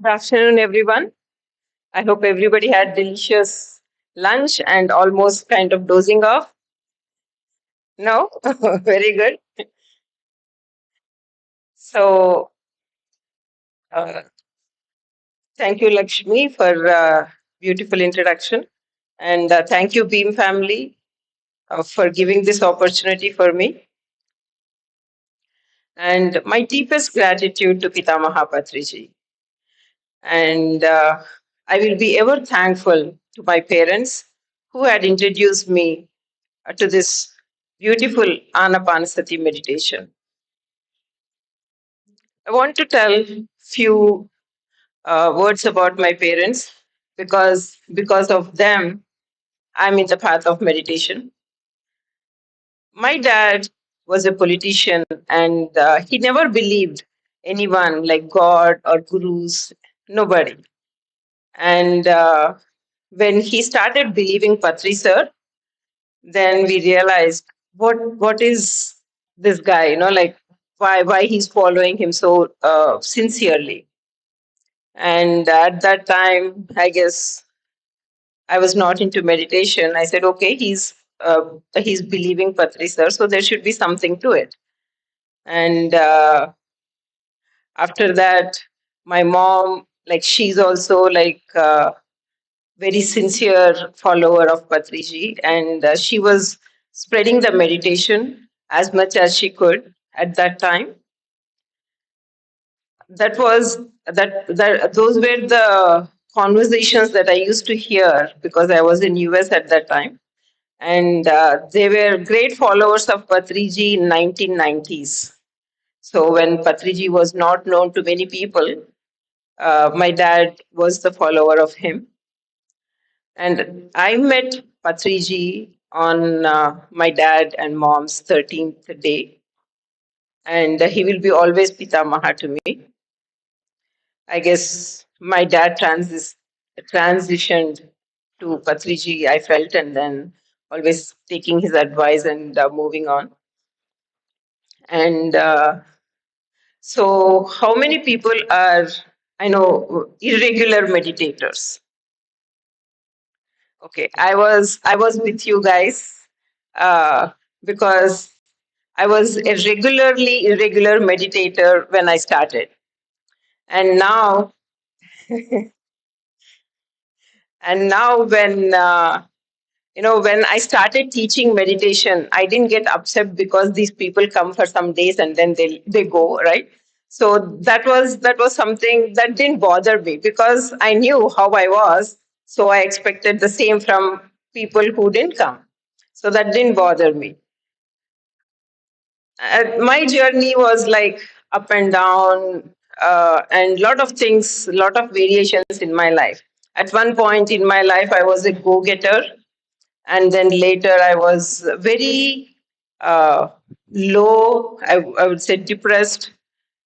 Good afternoon, everyone. I hope everybody had delicious lunch and almost kind of dozing off. No? Very good. So, uh, thank you, Lakshmi, for beautiful introduction. And thank you, Beam family, for giving this opportunity for me. And my deepest gratitude to Pitamaha Patriji. And I will be ever thankful to my parents who had introduced me to this beautiful Anapanasati meditation. I want to tell few words about my parents because of them I'm in the path of meditation. My dad was a politician and he never believed anyone like God or gurus, nobody. And when he started believing Patri sir, then we realized what is this guy, like why he's following him so sincerely. And at that time, I guess I was not into meditation. I said, okay, he's believing Patri sir, so there should be something to it. And after that, my mom, like she's also like very sincere follower of Patriji, and she was spreading the meditation as much as she could at that time. That was that those were the conversations that I used to hear because I was in US at that time, and they were great followers of Patriji in 1990s. So when Patriji was not known to many people, my dad was the follower of him. And I met Patriji on my dad and mom's 13th day. And he will be always Pitamaha to me. I guess my dad transitioned to Patriji, I felt, and then always taking his advice and moving on. And so, how many people are, I know, irregular meditators? Okay, I was with you guys uh, because I was a regularly irregular meditator when I started, and now when when I started teaching meditation, I didn't get upset because these people come for some days and then they go, right. So that was something that didn't bother me because I knew how I was, so I expected the same from people who didn't come, so that didn't bother me. My journey was like up and down, and lot of things, lot of variations in my life. At one point in my life I was a go-getter, and then later I was very low, I would say depressed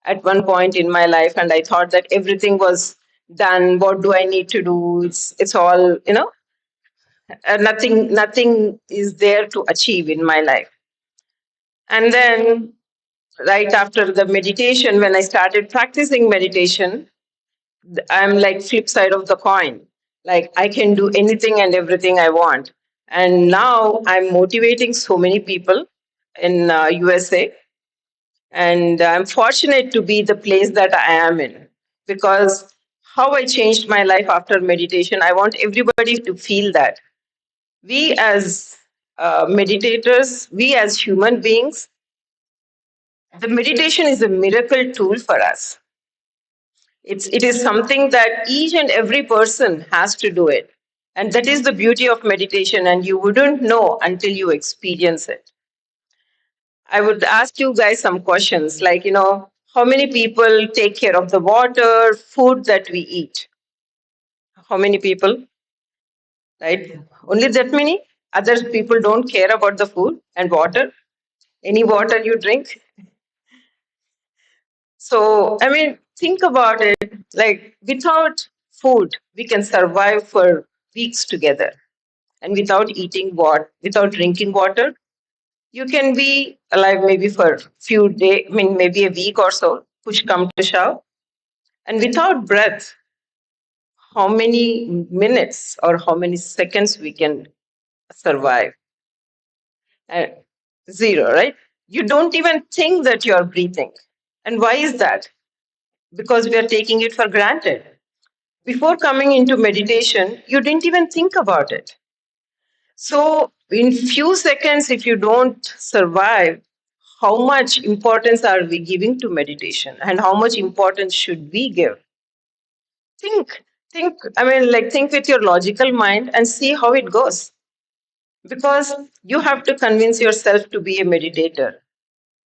at one point in my life, and I thought that everything was done. What do I need to do? It's all, nothing is there to achieve in my life. And then right after the meditation, when I started practicing meditation, I'm like flip side of the coin. Like I can do anything and everything I want. And now I'm motivating so many people in USA. And I'm fortunate to be the place that I am in because how I changed my life after meditation, I want everybody to feel that. We as meditators, we as human beings, the meditation is a miracle tool for us. It is something that each and every person has to do it. And that is the beauty of meditation, and you wouldn't know until you experience it. I would ask you guys some questions like, how many people take care of the water, food that we eat? How many people, right? Only that many? Other people don't care about the food and water? Any water you drink? So, I mean, think about it. Like, without food, we can survive for weeks together. And without drinking water, you can be alive maybe for few days, I mean, maybe a week or so, push come to shove. And without breath, how many minutes or how many seconds we can survive. Uh, Zero, right? You don't even think that you're breathing. And why is that? Because we are taking it for granted. Before coming into meditation, you didn't even think about it. So, in few seconds, if you don't survive, how much importance are we giving to meditation and how much importance should we give? Think, think with your logical mind and see how it goes. Because you have to convince yourself to be a meditator.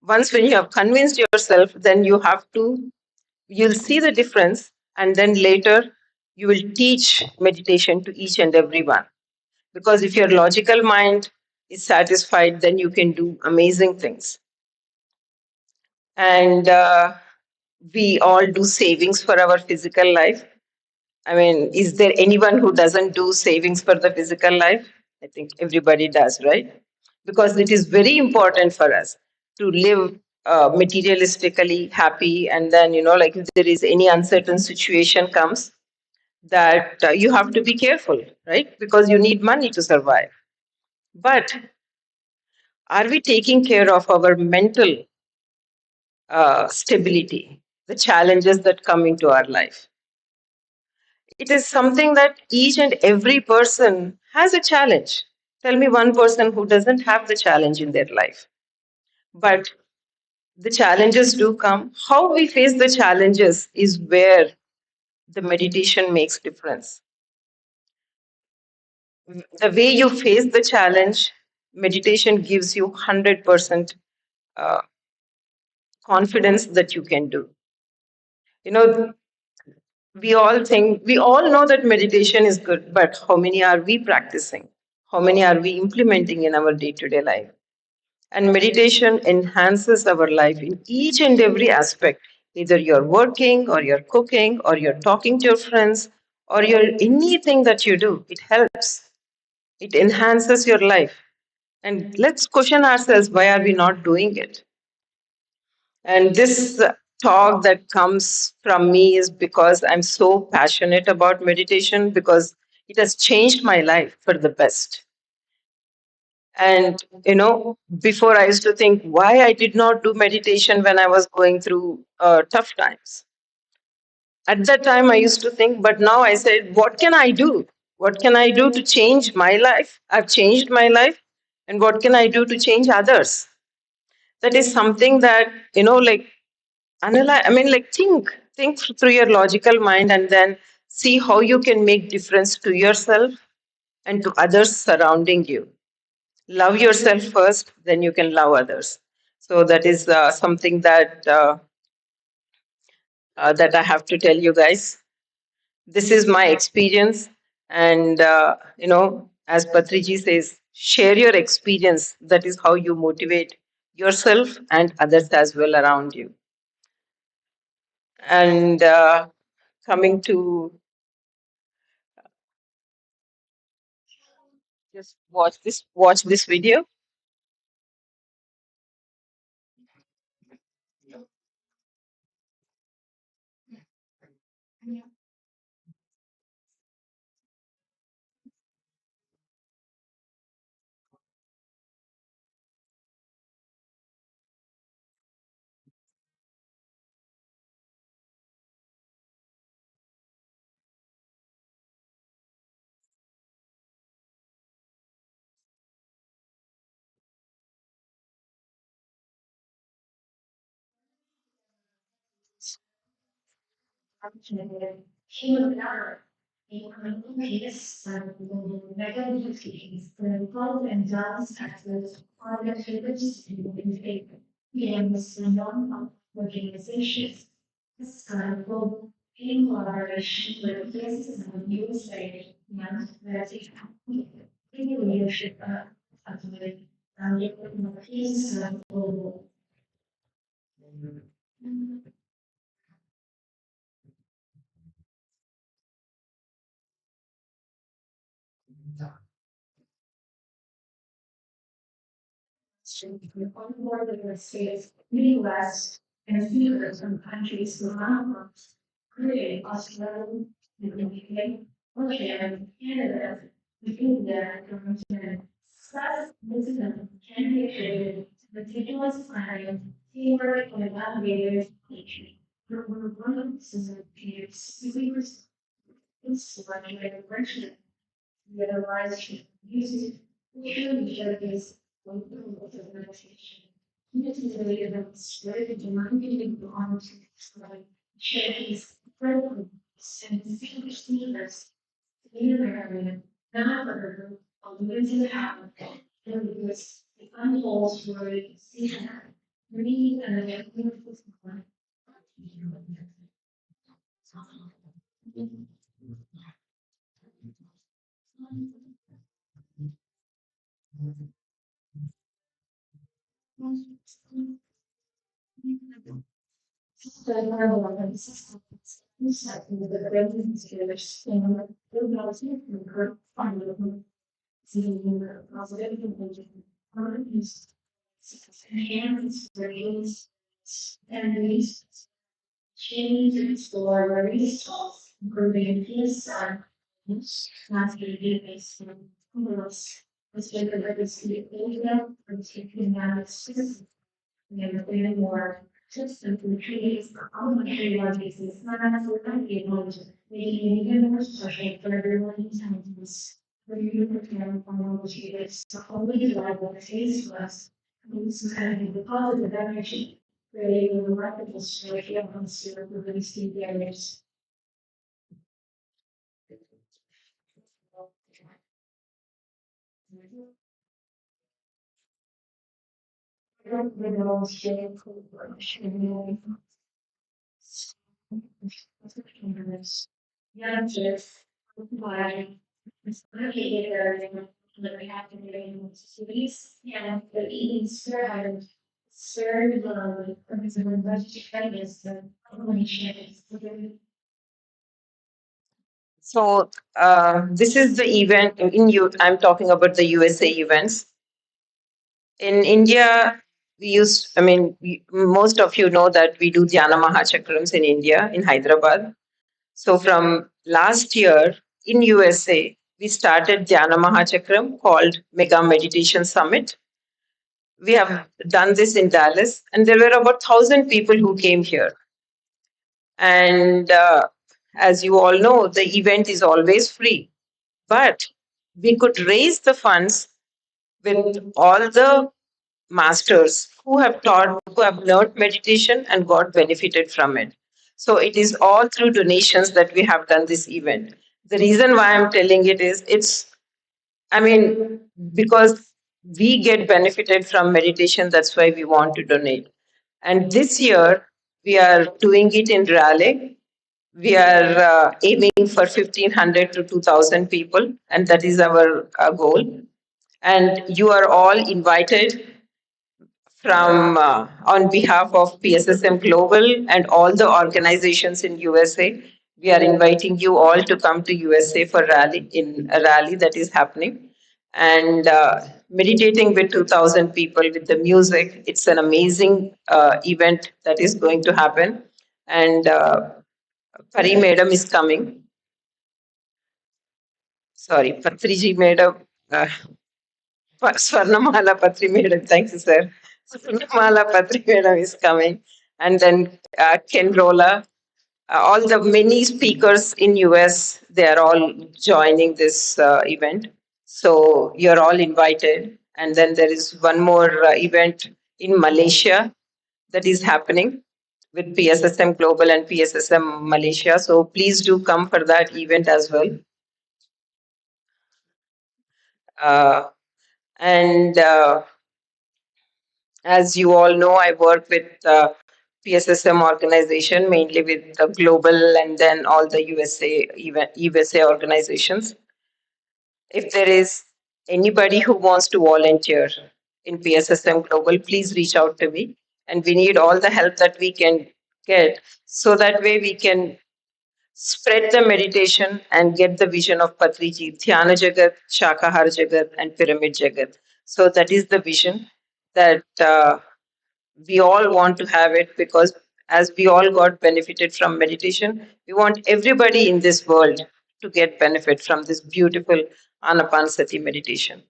Once when you have convinced yourself, then you'll see the difference, and then later you will teach meditation to each and everyone. Because if your logical mind is satisfied, then you can do amazing things. And we all do savings for our physical life. I mean, is there anyone who doesn't do savings for the physical life? I think everybody does, right? Because it is very important for us to live materialistically happy. And then, like if there is any uncertain situation comes, that you have to be careful, right? Because you need money to survive. But are we taking care of our mental stability, the challenges that come into our life? It is something that each and every person has a challenge. Tell me one person who doesn't have the challenge in their life. But the challenges do come. How we face the challenges is where the meditation makes difference. The way you face the challenge, meditation gives you 100% uh, confidence that you can do. You know, we all know that meditation is good, but how many are we practicing? How many are we implementing in our day to day life? And meditation enhances our life in each and every aspect. Either you're working, or you're cooking, or you're talking to your friends, or you're anything that you do, it helps. It enhances your life. And let's question ourselves, why are we not doing it? And this talk that comes from me is because I'm so passionate about meditation, because it has changed my life for the best. And, before I used to think why I did not do meditation when I was going through tough times. At that time, I used to think, but now I said, what can I do? What can I do to change my life? I've changed my life. And what can I do to change others? That is something that, analyze, think through your logical mind, and then see how you can make difference to yourself and to others surrounding you. Love yourself first, then you can love others. So that is something that I have to tell you guys. This is my experience, and as Patriji says, share your experience. That is how you motivate yourself and others as well around you. And coming to just watch this video. So this is the event in you. I'm talking about the USA events. In India, we use. I mean, most of you know that we do Dhyana Mahachakrams in India in Hyderabad. So from last year in USA, we started Dhyana Mahachakram called Mega Meditation Summit. We have done this in Dallas, and there were about 1,000 people who came here. And as you all know, the event is always free, but we could raise the funds with all the masters who have taught, who have learned meditation and got benefited from it. So it is all through donations that we have done this event. The reason why I'm telling it is I mean, because we get benefited from meditation, that's why we want to donate. And this year, we are doing it in Raleigh. We are aiming for 1,500 to 2,000 people, and that is our goal. And you are all invited from on behalf of PSSM Global and all the organizations in USA. We are inviting you all to come to USA for rally in a rally that is happening, and meditating with 2,000 people with the music. It's an amazing event that is going to happen, and Pari Madam is coming. Sorry, Patriji Madam. Uh, Swarnamala Patri Madam, thank you, sir. Swarnamala Patri Madam is coming. And then Ken Rola, all the many speakers in US, they are all joining this event. So you're all invited. And then there is one more event in Malaysia that is happening with PSSM Global and PSSM Malaysia. So please do come for that event as well. Uh, and As you all know, I work with PSSM organization, mainly with the global and then all the USA organizations. If there is anybody who wants to volunteer in PSSM Global, please reach out to me. And we need all the help that we can get so that way we can spread the meditation and get the vision of Patriji, Dhyana Jagat, Shakahar Jagat, and Pyramid Jagat. So that is the vision that we all want to have it because as we all got benefited from meditation, we want everybody in this world to get benefit from this beautiful Anapanasati meditation.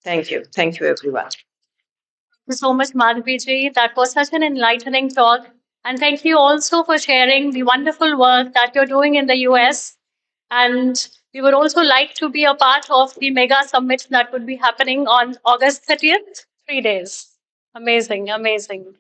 Thank you. Thank you, everyone. You so much, Madhavi. That was such an enlightening talk. And thank you also for sharing the wonderful work that you're doing in the US. And we would also like to be a part of the mega summit that would be happening on August 30th, 3 days. Amazing, amazing.